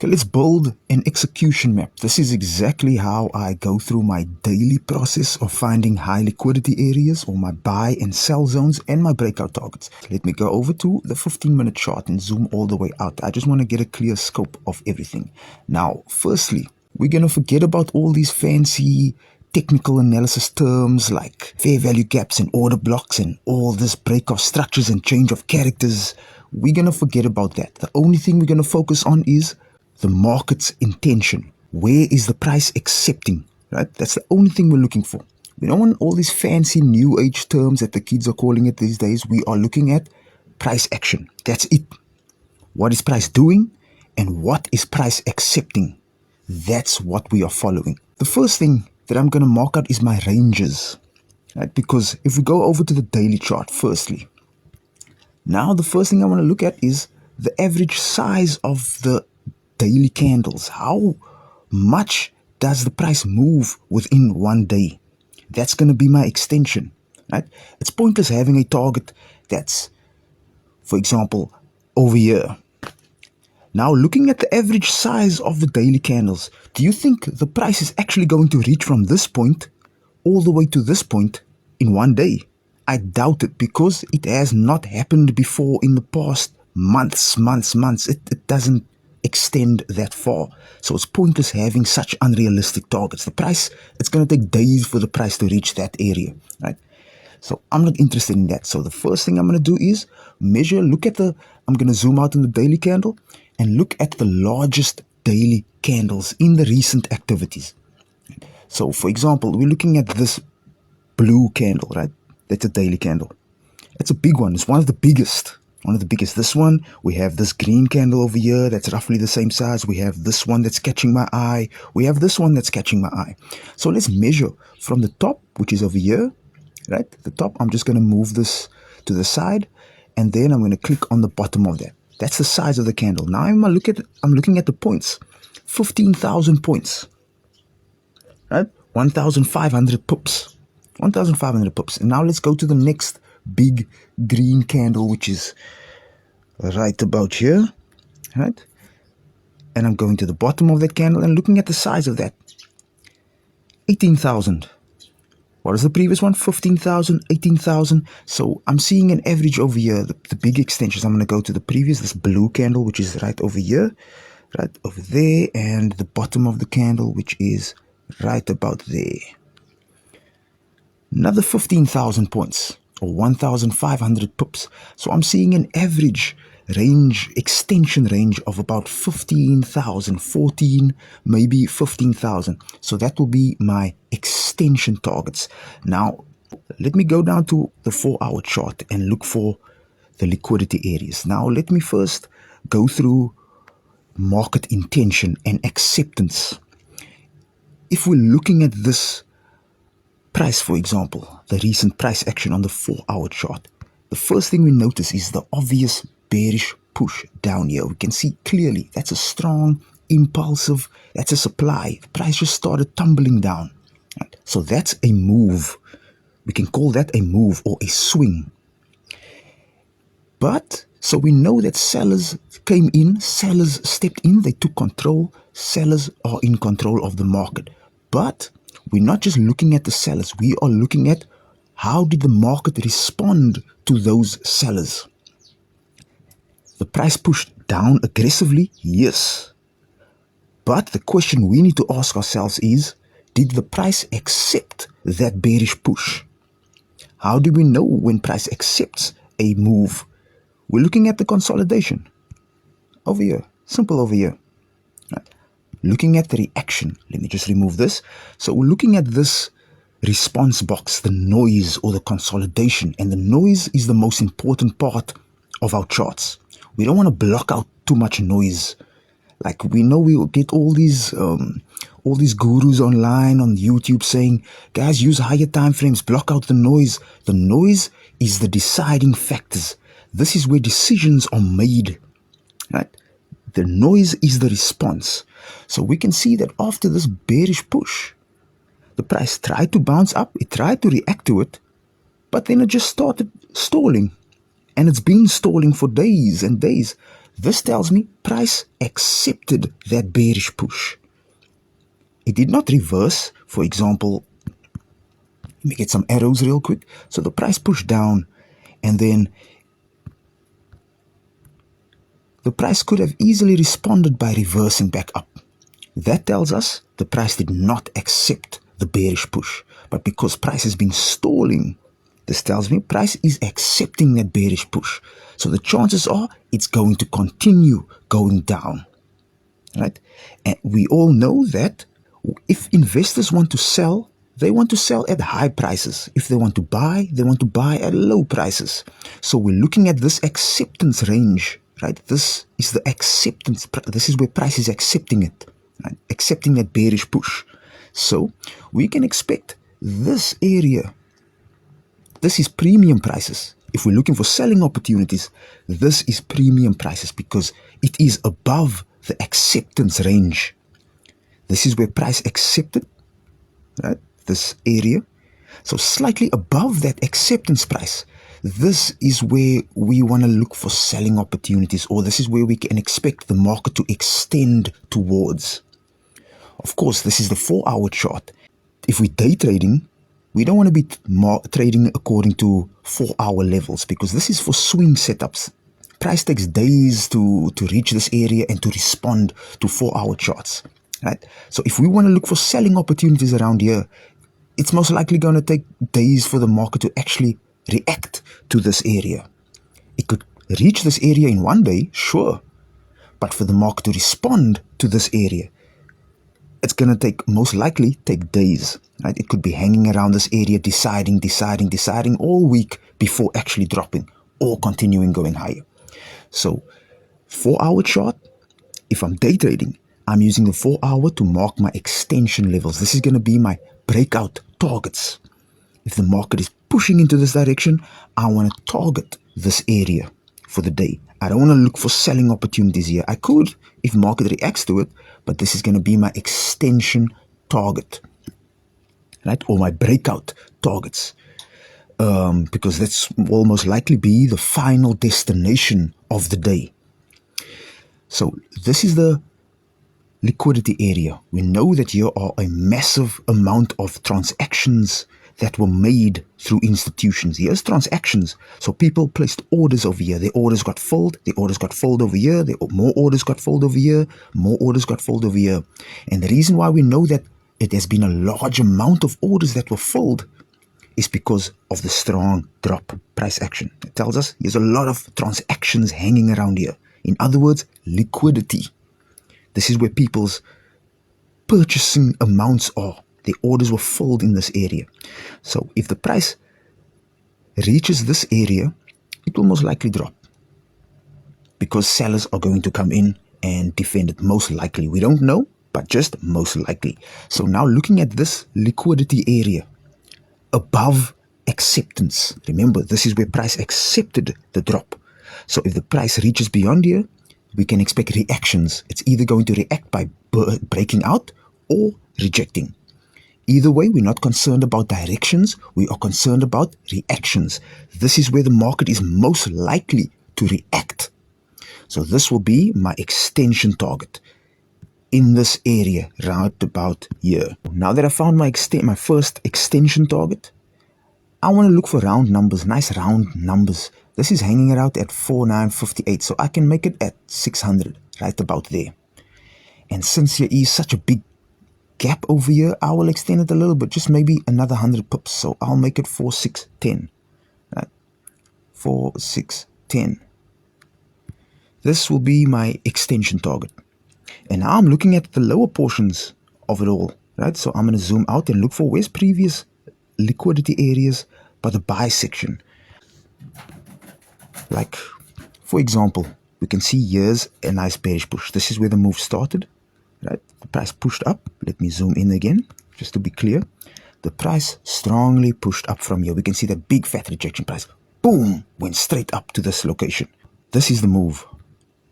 Okay, let's build an execution map. This is exactly how I go through my daily process of finding high liquidity areas or my buy and sell zones and my breakout targets. Let me go over to the 15-minute chart and zoom all the way out. I just want to get a clear scope of everything. Now, firstly, we're going to forget about all these fancy technical analysis terms like fair value gaps and order blocks and all this break of structures and change of characters. We're going to forget about that. The only thing we're going to focus on is the market's intention. Where is the price accepting, right? That's the only thing we're looking for. We don't want all these fancy new age terms that the kids are calling it these days. We are looking at price action. That's it. What is price doing and what is price accepting? That's what we are following. The first thing that I'm going to mark out is my ranges, right? Because if we go over to the daily chart, firstly, now the first thing I want to look at is the average size of the daily candles. How much does the price move within one day? That's going to be my extension, right? It's pointless having a target that's, for example, over here. Now, looking at the average size of the daily candles, do you think the price is actually going to reach from this point all the way to this point in one day? I doubt it, because it has not happened before in the past months. It doesn't extend that far. So it's pointless having such unrealistic targets. The price, it's going to take days for the price to reach that area, right? So I'm not interested in that. So the first thing I'm going to do is measure, I'm going to zoom out on the daily candle and look at the largest daily candles in the recent activities. So for example, we're looking at this blue candle, right? That's a daily candle. It's a big one. It's one of the biggest. This one, we have this green candle over here that's roughly the same size. We have this one that's catching my eye. We have this one that's catching my eye. So let's measure from the top, which is over here, right? The top, I'm just going to move this to the side, and then I'm going to click on the bottom of that. That's the size of the candle. Now I'm looking at the points. 15,000 points, right? 1,500 pips. 1,500 pips. And now let's go to the next big green candle, which is right about here, right? And I'm going to the bottom of that candle and looking at the size of that. 18,000. What is the previous one? 15,000, 18,000. So I'm seeing an average over here, the big extensions. I'm going to go to the previous, this blue candle, which is right over here, right over there, and the bottom of the candle, which is right about there. Another 15,000 points, or 1,500 pips. So I'm seeing an average range, extension range of about 15,000, 14, maybe 15,000. So that will be my extension targets. Now, let me go down to the 4-hour chart and look for the liquidity areas. Now, let me first go through market intention and acceptance. If we're looking at this price, for example, the recent price action on the 4-hour chart, the first thing we notice is the obvious bearish push down here. We can see clearly that's a strong, impulsive, that's a supply. The price just started tumbling down. Right? So that's a move. We can call that a move or a swing. But, so we know that sellers came in, sellers stepped in, they took control, sellers are in control of the market. But we're not just looking at the sellers, we are looking at how did the market respond to those sellers. The price pushed down aggressively, yes. But the question we need to ask ourselves is, did the price accept that bearish push? How do we know when price accepts a move? We're looking at the consolidation over here, simple over here. Right. Looking at the reaction. Let me just remove this. So we're looking at this response box, the noise or the consolidation. And the noise is the most important part of our charts. We don't want to block out too much noise. Like we know we will get all these gurus online on YouTube saying, guys, use higher time frames, block out the noise. The noise is the deciding factors. This is where decisions are made, right? The noise is the response. So we can see that after this bearish push, the price tried to bounce up, it tried to react to it, but then it just started stalling. And it's been stalling for days and days. This tells me price accepted that bearish push. It did not reverse. For example, let me get some arrows real quick. So the price pushed down, and then the price could have easily responded by reversing back up. That tells us the price did not accept the bearish push. But because price has been stalling, this tells me price is accepting that bearish push. So the chances are it's going to continue going down. Right? And we all know that if investors want to sell, they want to sell at high prices. If they want to buy, they want to buy at low prices. So we're looking at this acceptance range, right? This is the acceptance. This is where price is accepting it, right? Accepting that bearish push. So we can expect this area. This is premium prices. If we're looking for selling opportunities, this is premium prices because it is above the acceptance range. This is where price accepted, right? This area. So slightly above that acceptance price. This is where we want to look for selling opportunities, or this is where we can expect the market to extend towards. Of course, this is the 4-hour chart. If we're day trading, we don't want to be trading according to 4-hour levels because this is for swing setups. Price takes days to reach this area and to respond to 4-hour charts, right? So if we want to look for selling opportunities around here, it's most likely going to take days for the market to actually react to this area. It could reach this area in one day, sure, but for the market to respond to this area, it's going to most likely take days, right? It could be hanging around this area, deciding all week before actually dropping or continuing going higher. So 4-hour chart, if I'm day trading, I'm using the 4-hour to mark my extension levels. This is going to be my breakout targets. If the market is pushing into this direction, I want to target this area for the day. I don't want to look for selling opportunities here. I could if market reacts to it, but this is going to be my extension target, right? Or my breakout targets, because that's will most likely be the final destination of the day. So this is the liquidity area. We know that here are a massive amount of transactions that were made through institutions. Here's transactions. So people placed orders over here. Their orders got filled. Their orders got filled over here. More orders got filled over here. More orders got filled over here. And the reason why we know that it has been a large amount of orders that were filled is because of the strong drop price action. It tells us there's a lot of transactions hanging around here. In other words, liquidity. This is where people's purchasing amounts are. The orders were filled in this area. So if the price reaches this area, it will most likely drop because sellers are going to come in and defend it most likely. We don't know, but just most likely. So now looking at this liquidity area above acceptance. Remember, this is where price accepted the drop. So if the price reaches beyond here, we can expect reactions. It's either going to react by breaking out or rejecting. Either way, we're not concerned about directions. We are concerned about reactions. This is where the market is most likely to react. So this will be my extension target in this area, right about here. Now that I found my first extension target, I want to look for round numbers, nice round numbers. This is hanging around at 4958, so I can make it at 600, right about there. And since there is such a big gap over here, I will extend it a little bit, just maybe another 100 pips. So I'll make it 4610, right? 4610. This will be my extension target. And now I'm looking at the lower portions of it all, right? So I'm going to zoom out and look for where's previous liquidity areas by the buy section. Like, for example, we can see here's a nice bearish push. This is where the move started, right? The price pushed up. Let me zoom in again, just to be clear. The price strongly pushed up from here. We can see that big fat rejection price. Boom! Went straight up to this location. This is the move.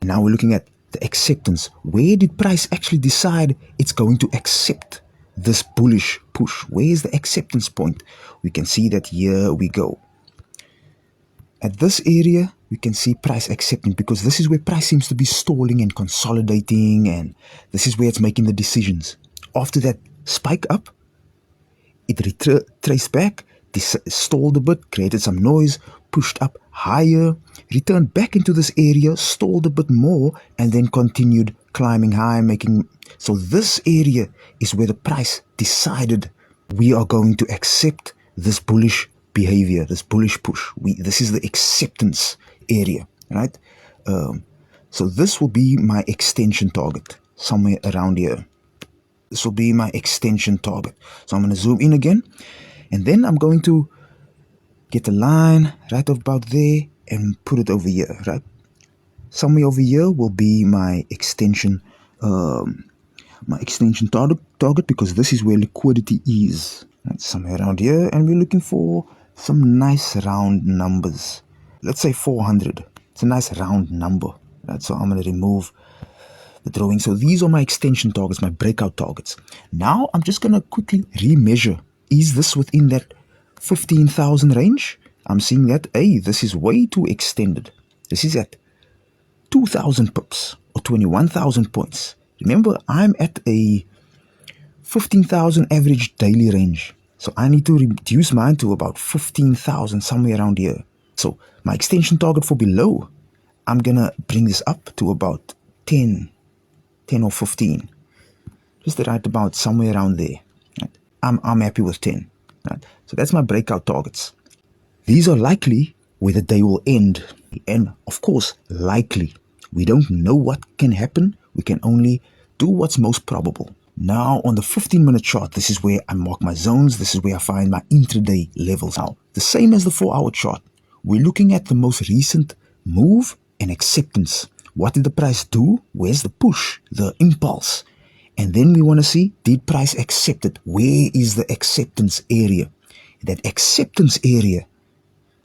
Now we're looking at the acceptance. Where did price actually decide it's going to accept this bullish push? Where is the acceptance point? We can see that here we go. At this area, we can see price accepting because this is where price seems to be stalling and consolidating, and this is where it's making the decisions. After that spike up, it retraced back, stalled a bit, created some noise, pushed up higher, returned back into this area, stalled a bit more, and then continued climbing high, so this area is where the price decided we are going to accept this bullish behavior, this bullish push. This is the acceptance area, right? So this will be my extension target, somewhere around here. This will be my extension target. So I'm going to zoom in again, and then I'm going to get a line right about there and put it over here, right? Somewhere over here will be my extension target because this is where liquidity is, right? Somewhere around here, and we're looking for some nice round numbers. Let's say 400. It's a nice round number, right? So I'm going to remove the drawing. So these are my extension targets, my breakout targets. Now I'm just going to quickly remeasure. Is this within that 15,000 range? I'm seeing that, hey, this is way too extended. This is at 2,000 pips or 21,000 points. Remember, I'm at a 15,000 average daily range. So I need to reduce mine to about 15,000, somewhere around here. So my extension target for below, I'm going to bring this up to about 10 or 15. Just right about somewhere around there. Right? I'm happy with 10. Right? So that's my breakout targets. These are likely where the day will end. And of course, likely. We don't know what can happen. We can only do what's most probable. Now on the 15-minute chart, this is where I mark my zones. This is where I find my intraday levels. Now, the same as the 4-hour chart, we're looking at the most recent move and acceptance. What did the price do? Where's the push, the impulse? And then we want to see, did price accept it? Where is the acceptance area? That acceptance area,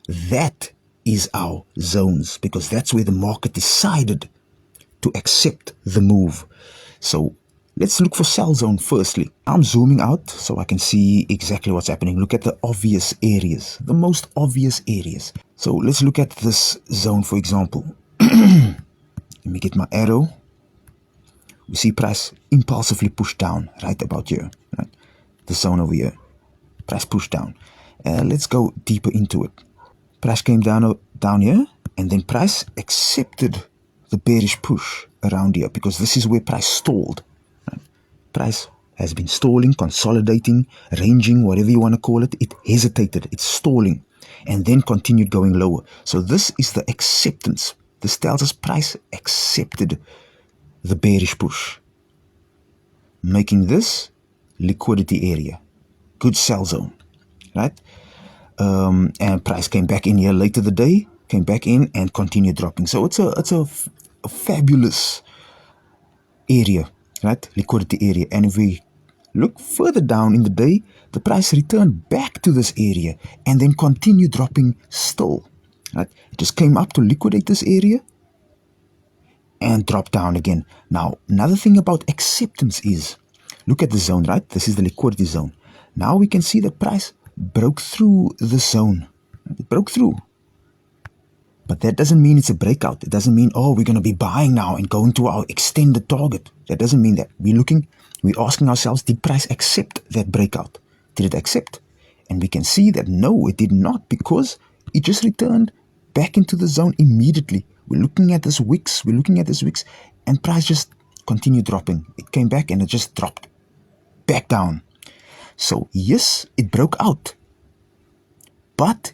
that is our zones, because that's where the market decided to accept the move. So let's look for sell zone firstly. I'm zooming out so I can see exactly what's happening. Look at the obvious areas, the most obvious areas. So let's look at this zone, for example. Let me get my arrow. We see price impulsively pushed down right about here. Right? The zone over here. Price pushed down. Let's go deeper into it. Price came down here, and then price accepted the bearish push around here because this is where price stalled. Right? Price has been stalling, consolidating, ranging, whatever you want to call it. It hesitated, it's stalling, and then continued going lower. So this is the acceptance. This tells us price accepted the bearish push, making this liquidity area. Good sell zone, right? And price came back in here later the day, came back in and continued dropping. So it's a fabulous area, right? Liquidity area. And if we look further down in the day, the price returned back to this area and then continued dropping still, right? It just came up to liquidate this area and drop down again. Now, another thing about acceptance is, look at the zone, right? This is the liquidity zone. Now we can see the price broke through the zone. It broke through. But that doesn't mean it's a breakout. It doesn't mean, oh, we're going to be buying now and going to our extended target. That doesn't mean that. We're asking ourselves, did price accept that breakout? Did it accept? And we can see that no, it did not, because it just returned back into the zone immediately. We're looking at this wicks, and price just continued dropping. It came back and it just dropped back down. So yes, it broke out, but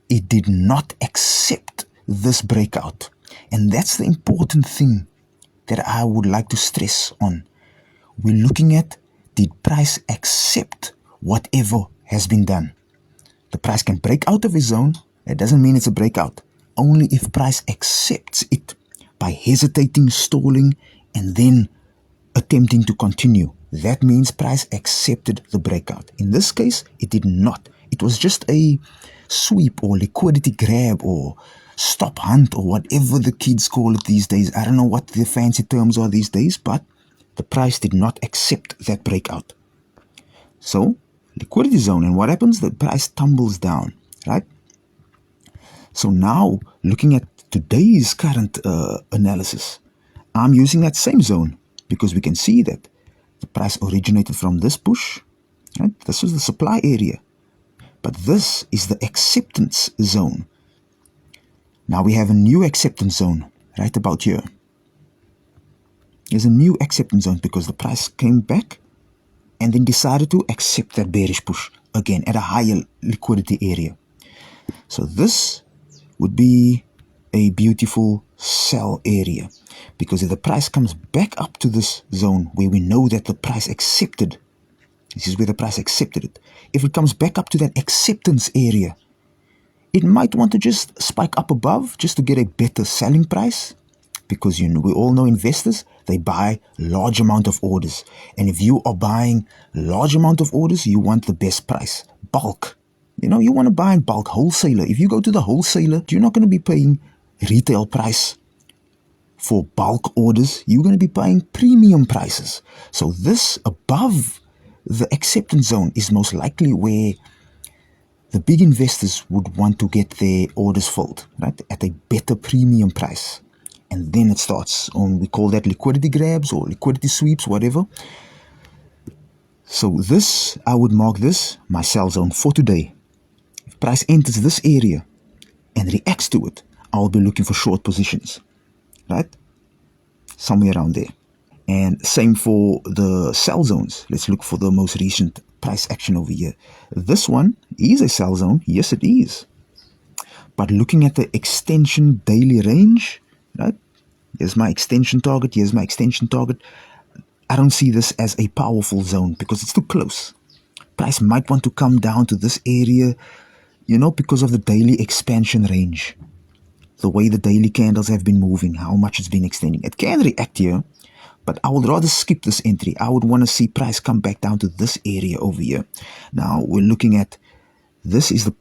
it did not accept this breakout. And that's the important thing that I would like to stress on. We're looking at, did price accept whatever has been done? The price can break out of his zone. That doesn't mean it's a breakout. Only if price accepts it by hesitating, stalling, and then attempting to continue. That means price accepted the breakout. In this case, it did not. It was just a sweep or liquidity grab or stop hunt or whatever the kids call it these days. I don't know what the fancy terms are these days, but the price did not accept that breakout. So, liquidity zone, and what happens? The price tumbles down, right? So now, looking at today's current analysis, I'm using that same zone because we can see that the price originated from this push. Right? This was the supply area. But this is the acceptance zone. Now we have a new acceptance zone right about here. There's a new acceptance zone because the price came back and then decided to accept that bearish push again at a higher liquidity area. So this would be a beautiful sell area, because if the price comes back up to this zone where we know that the price accepted, this is where the price accepted it. If it comes back up to that acceptance area, it might want to just spike up above just to get a better selling price, because we all know investors, they buy large amount of orders. And if you are buying large amount of orders, you want the best price, bulk. You want to buy in bulk, wholesaler. If you go to the wholesaler, you're not going to be paying retail price for bulk orders. You're going to be paying premium prices. So this above the acceptance zone is most likely where the big investors would want to get their orders filled, right, at a better premium price. And then it starts on, we call that liquidity grabs or liquidity sweeps, whatever. So this, I would mark this my sell zone for today. If price enters this area and reacts to it, I'll be looking for short positions, right? Somewhere around there. And same for the sell zones. Let's look for the most recent price action over here. This one is a sell zone. Yes, it is. But looking at the extension daily range, right? Here's my extension target. Here's my extension target. I don't see this as a powerful zone because it's too close. Price might want to come down to this area, because of the daily expansion range. The way the daily candles have been moving, how much it's been extending. It can react here, but I would rather skip this entry. I would want to see price come back down to this area over here. Now we're looking at, this is the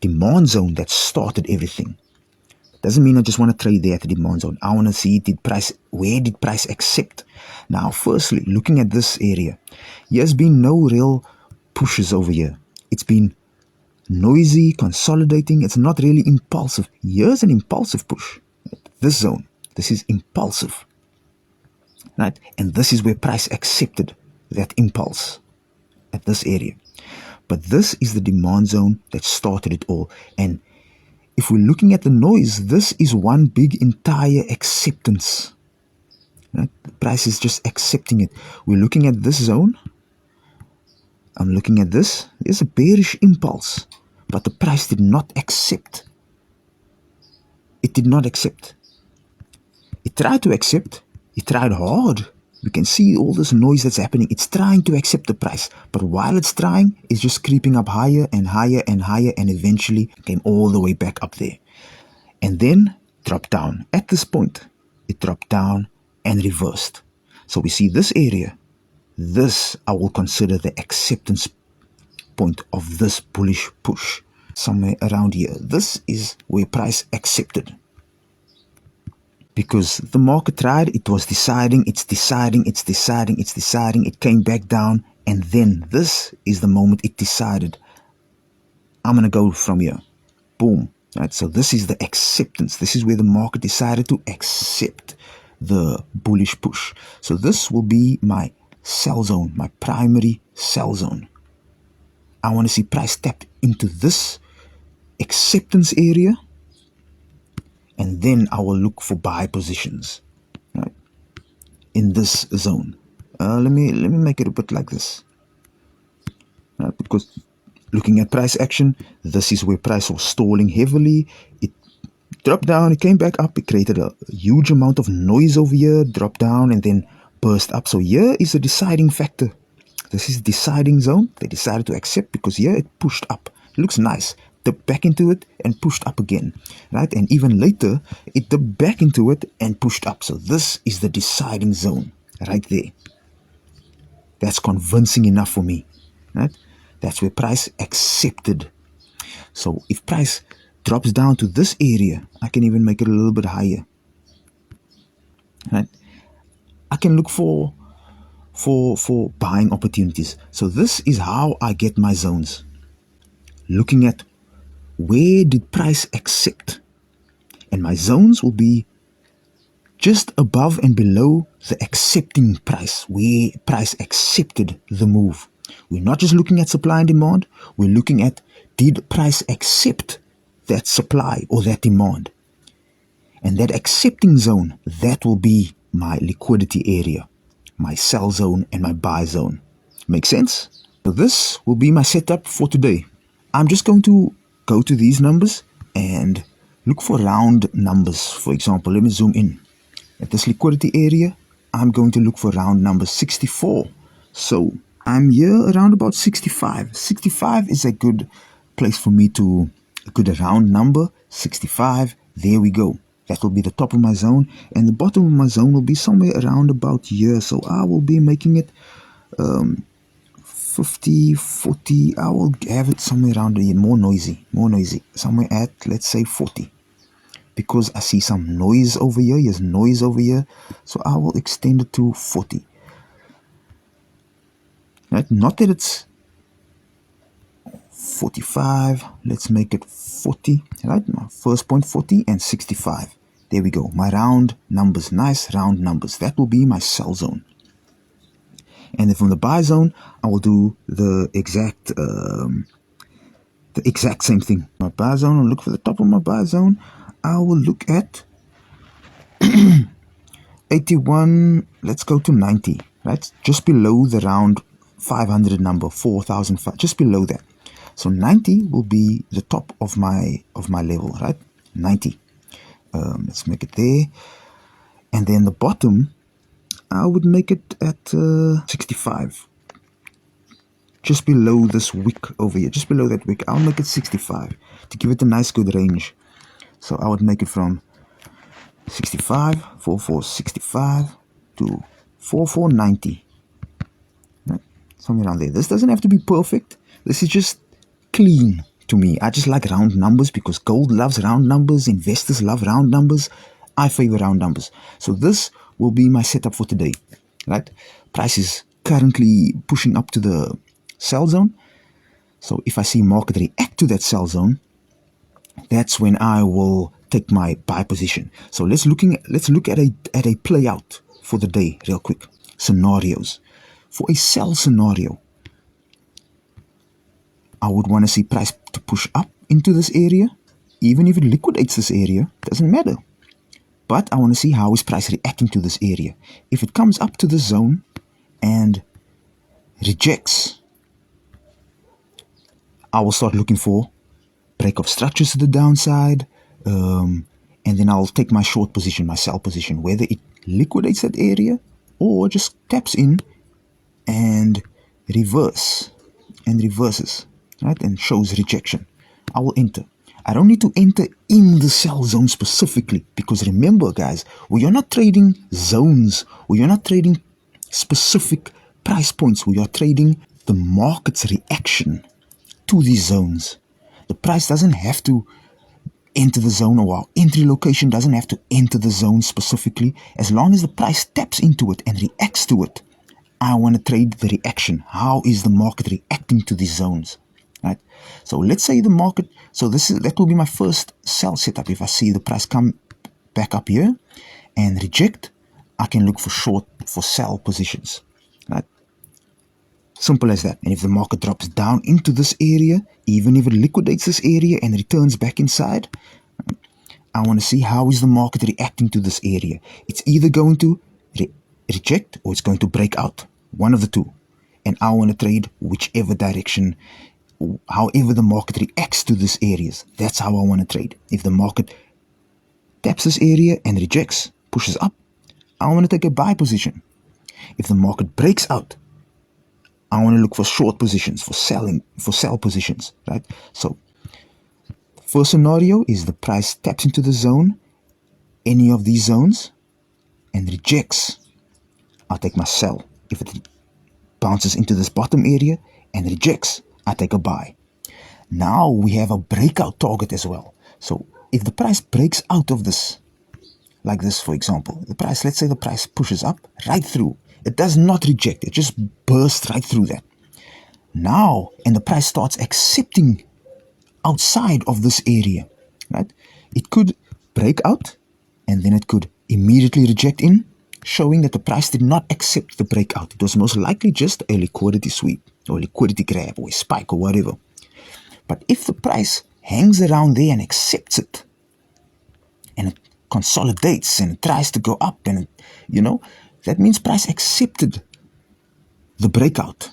demand zone that started everything. Doesn't mean I just want to trade there at the demand zone. I want to see, where did price accept? Now, firstly, looking at this area, there's been no real pushes over here. It's been noisy, consolidating. It's not really impulsive. Here's an impulsive push. This zone, this is impulsive, right? And this is where price accepted that impulse at this area. But this is the demand zone that started it all. And if we're looking at the noise, this is one big entire acceptance. Right? The price is just accepting it. We're looking at this zone. I'm looking at this. There's a bearish impulse, but the price did not accept. It did not accept. It tried to accept. It tried hard. We can see all this noise that's happening. It's trying to accept the price. But while it's trying, it's just creeping up higher and higher and higher, and eventually came all the way back up there. And then dropped down. At this point, it dropped down and reversed. So we see this area. This I will consider the acceptance point of this bullish push. Somewhere around here. This is where price accepted. Because the market tried, it was deciding, it's deciding, it's deciding, it's deciding. It came back down, and then this is the moment it decided, I'm going to go from here. Boom. Right? So this is the acceptance. This is where the market decided to accept the bullish push. So this will be my sell zone, my primary sell zone. I want to see price tap into this acceptance area. And then I will look for buy positions, right, in this zone. Let me make it a bit like this, right, because looking at price action, this is where price was stalling heavily. It dropped down, it came back up, it created a huge amount of noise over here, dropped down and then burst up. So here is a deciding factor. This is the deciding zone. They decided to accept because here it pushed up. It looks nice. Dipped back into it and pushed up again, right? And even later, it dipped back into it and pushed up. So this is the deciding zone right there. That's convincing enough for me, right? That's where price accepted. So if price drops down to this area, I can even make it a little bit higher, right? I can look for buying opportunities. So this is how I get my zones. Looking at where did price accept? And my zones will be just above and below the accepting price, where price accepted the move. We're not just looking at supply and demand, we're looking at, did price accept that supply or that demand? And that accepting zone, that will be my liquidity area, my sell zone and my buy zone. Make sense? So this will be my setup for today. I'm just going to go to these numbers and look for round numbers. For example, let me zoom in. At this liquidity area, I'm going to look for round number 64. So I'm here around about 65. 65 is a good place for me to, a good round number, 65. There we go. That will be the top of my zone, and the bottom of my zone will be somewhere around about here. So I will be making it 50, 40. I will have it somewhere around here, more noisy, somewhere at, let's say 40. Because I see some noise over here, there's noise over here, so I will extend it to 40. Right? Not that it's 45, let's make it 40, right? My first point 40 and 65. There we go, my round numbers, nice round numbers. That will be my sell zone. And then from the buy zone, I will do the exact same thing. My buy zone, I'll look for the top of my buy zone. I will look at 81, let's go to 90, right? Just below the round 500 number, 4,005, just below that. So 90 will be the top of my level, right? 90. Let's make it there. And then the bottom, I would make it at 65. Just below this wick over here, just below that wick, I'll make it 65 to give it a nice good range. So I would make it from 65, 4465 to 4490. Right? Somewhere around there. This doesn't have to be perfect. This is just clean to me. I just like round numbers because gold loves round numbers. Investors love round numbers. I favor round numbers. So this will be my setup for today. Right? Price is currently pushing up to the sell zone. So if I see market react to that sell zone, that's when I will take my buy position. So let's look at a play out for the day real quick. Scenarios. For a sell scenario, I would want to see price to push up into this area. Even if it liquidates this area, doesn't matter. But I want to see how is price reacting to this area. If it comes up to the zone and rejects, I will start looking for break of structures to the downside, and then I'll take my short position, my sell position, whether it liquidates that area or just taps in and reverses, right, and shows rejection. I will enter. I don't need to enter in the sell zone specifically, because remember guys, we are not trading zones, we are not trading specific price points, we are trading the market's reaction to these zones. The price doesn't have to enter the zone, or our entry location doesn't have to enter the zone specifically. As long as the price taps into it and reacts to it, I want to trade the reaction. How is the market reacting to these zones? Right? So let's say the market, so that will be my first sell setup. If I see the price come back up here and reject, I can look for sell positions. Right? Simple as that. And if the market drops down into this area, even if it liquidates this area and returns back inside, I want to see how is the market reacting to this area. It's either going to reject or it's going to break out. One of the two. And I want to trade whichever direction, however the market reacts to these areas. That's how I want to trade. If the market taps this area and rejects, pushes up, I want to take a buy position. If the market breaks out, I want to look for short positions, for sell positions, right? So, first scenario is the price taps into the zone, any of these zones, and rejects. I'll take my sell. If it bounces into this bottom area and rejects, I take a buy. Now we have a breakout target as well. So, if the price breaks out of this, like this for example, let's say the price pushes up right through. It does not reject, it just bursts right through that. Now, and the price starts accepting outside of this area, right? It could break out and then it could immediately reject in, showing that the price did not accept the breakout. It was most likely just a liquidity sweep or liquidity grab or a spike or whatever. But if the price hangs around there and accepts it, and it consolidates and it tries to go up, and that means price accepted the breakout.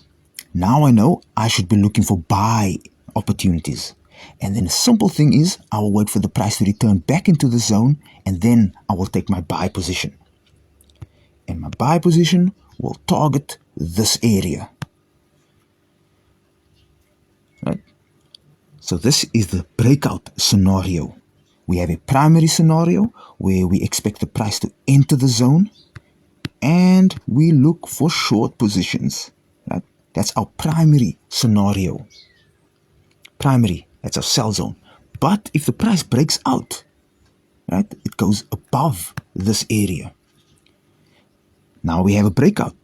Now I know I should be looking for buy opportunities. And then the simple thing is, I will wait for the price to return back into the zone, and then I will take my buy position. And my buy position will target this area. Right? So this is the breakout scenario. We have a primary scenario where we expect the price to enter the zone, and we look for short positions. Right? That's our primary scenario. Primary, that's our sell zone. But if the price breaks out, right, it goes above this area. Now we have a breakout.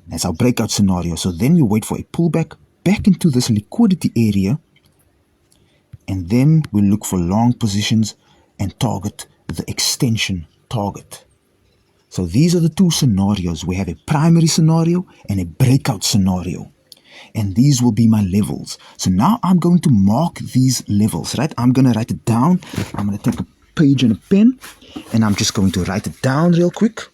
That's our breakout scenario. So then we wait for a pullback back into this liquidity area, and then we look for long positions and target the extension target. So these are the two scenarios. We have a primary scenario and a breakout scenario. And these will be my levels. So now I'm going to mark these levels, right? I'm going to write it down. I'm going to take a page and a pen, and I'm just going to write it down real quick.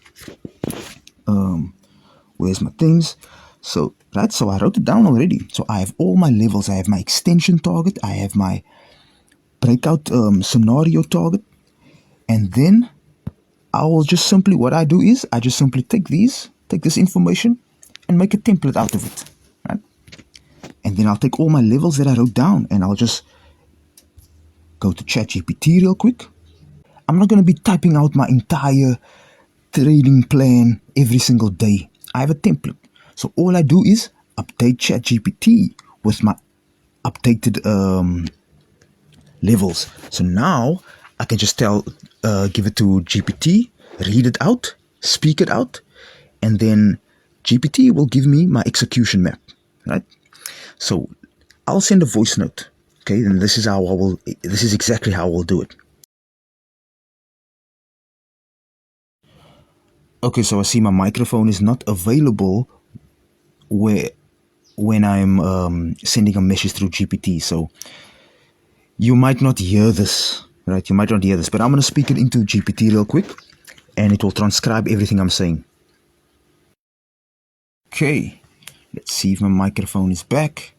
Where's my things? So I wrote it down already. So I have all my levels. I have my extension target. I have my breakout scenario target. And then I will just simply, what I do is I just simply take this information and make a template out of it. Right? And then I'll take all my levels that I wrote down, and I'll just go to ChatGPT real quick. I'm not going to be typing out my entire trading plan every single day. I have a template. So all I do is update ChatGPT with my updated levels. So now I can just give it to GPT, read it out, speak it out, and then GPT will give me my execution map, right? So I'll send a voice note, okay? And this is exactly how I will do it. Okay, so I see my microphone is not available when I'm sending a message through GPT. So you might not hear this, right? You might not hear this, but I'm going to speak it into GPT real quick, and it will transcribe everything I'm saying. Okay, let's see if my microphone is back.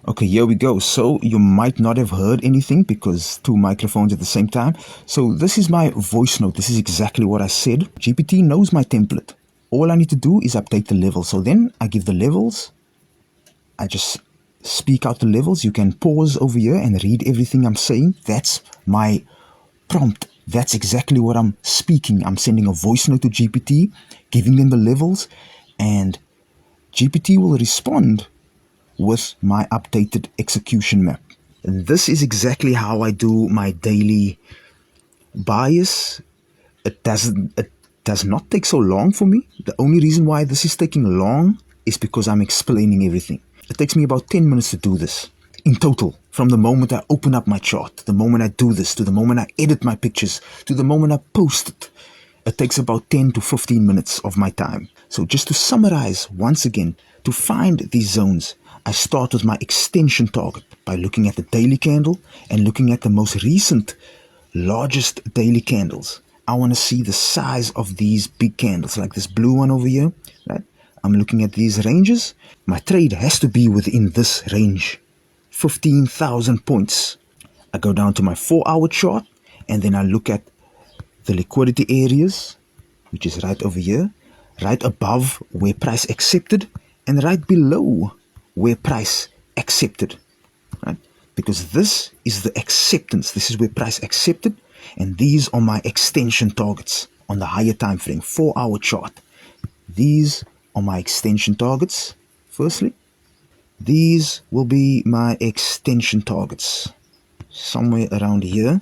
Okay, here we go. So you might not have heard anything because two microphones at the same time. So this is my voice note. This is exactly what I said. GPT knows my template. All I need to do is update the levels. So then I give the levels. I just speak out the levels. You can pause over here and read everything I'm saying. That's my prompt. That's exactly what I'm speaking. I'm sending a voice note to GPT, giving them the levels, and GPT will respond with my updated execution map. And this is exactly how I do my daily bias. It does not take so long for me. The only reason why this is taking long is because I'm explaining everything. It takes me about 10 minutes to do this in total. From the moment I open up my chart, the moment I do this, to the moment I edit my pictures, to the moment I post it, it takes about 10 to 15 minutes of my time. So just to summarize once again, to find these zones, I start with my extension target by looking at the daily candle and looking at the most recent, largest daily candles. I want to see the size of these big candles, like this blue one over here, right? I'm looking at these ranges. My trade has to be within this range, 15,000 points. I go down to my 4-hour chart, and then I look at the liquidity areas, which is right over here, right above where price accepted, and right below where price accepted, right? Because this is the acceptance. This is where price accepted, and these are my extension targets on the higher time frame, 4-hour chart. These are my extension targets. Firstly, these will be my extension targets somewhere around here,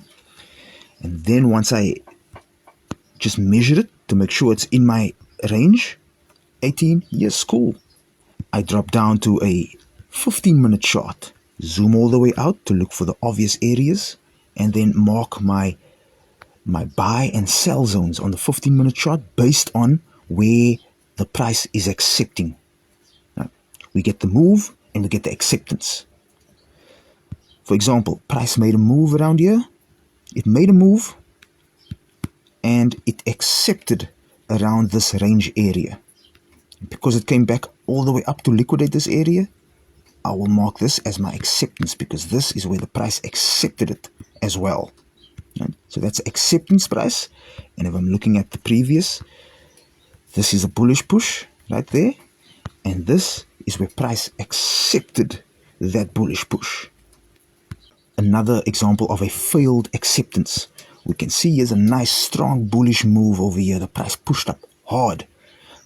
and then once I just measure it to make sure it's in my range, 18, yes, cool. I drop down to a 15-minute chart. zoom all the way out to look for the obvious areas, and then mark my buy and sell zones on the 15-minute chart based on where the price is accepting. Now, we get the move and we get the acceptance. For example, price made a move around here. It made a move and it accepted around this range area. Because it came back all the way up to liquidate this area, I will mark this as my acceptance, because this is where the price accepted it as well. Right? So that's acceptance price. And if I'm looking at the previous, this is a bullish push right there. And this is where price accepted that bullish push. Another example of a failed acceptance. We can see here's a nice strong bullish move over here. The price pushed up hard.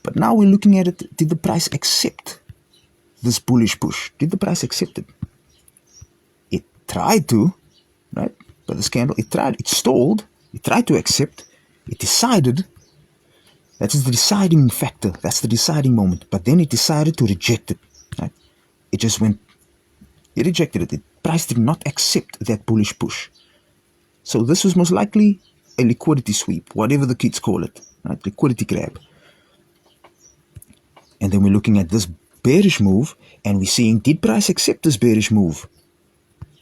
But now we're looking at it. Did the price accept this bullish push? Did the price accept it? It tried to, right? But this candle, it tried, it stalled, it tried to accept, it decided. That is the deciding factor. That's the deciding moment. But then it decided to reject it. Right? It just went, it rejected it. The price did not accept that bullish push. So this was most likely a liquidity sweep, whatever the kids call it, right? Liquidity grab. And then we're looking at this bearish move and we're seeing, did price accept this bearish move?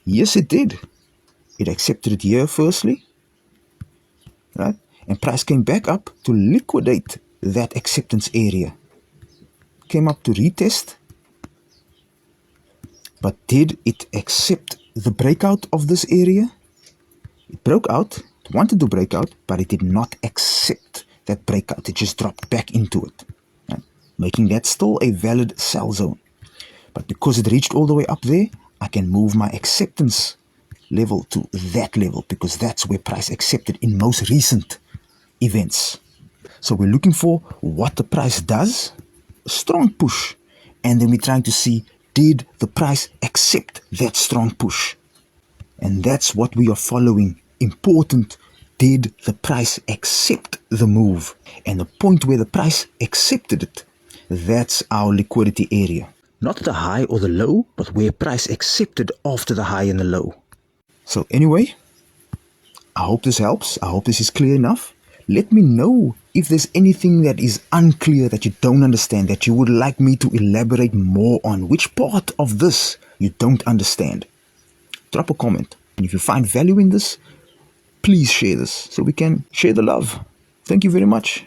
Yes, it did. It accepted it here firstly, right? And price came back up to liquidate that acceptance area. Came up to retest. But did it accept the breakout of this area? It broke out, it wanted to break out, but it did not accept that breakout. It just dropped back into it, right? Making that still a valid sell zone. But because it reached all the way up there, I can move my acceptance level to that level, because that's where price accepted in most recent events. So we're looking for what the price does, a strong push, and then we're trying to see, did the price accept that strong push? And that's what we are following. Important, did the price accept the move? And the point where the price accepted it, that's our liquidity area. Not the high or the low, but where price accepted after the high and the low. So anyway, I hope this helps. I hope this is clear enough. Let me know if there's anything that is unclear, that you don't understand, that you would like me to elaborate more on. Which part of this you don't understand? Drop a comment. And if you find value in this, please share this so we can share the love. Thank you very much.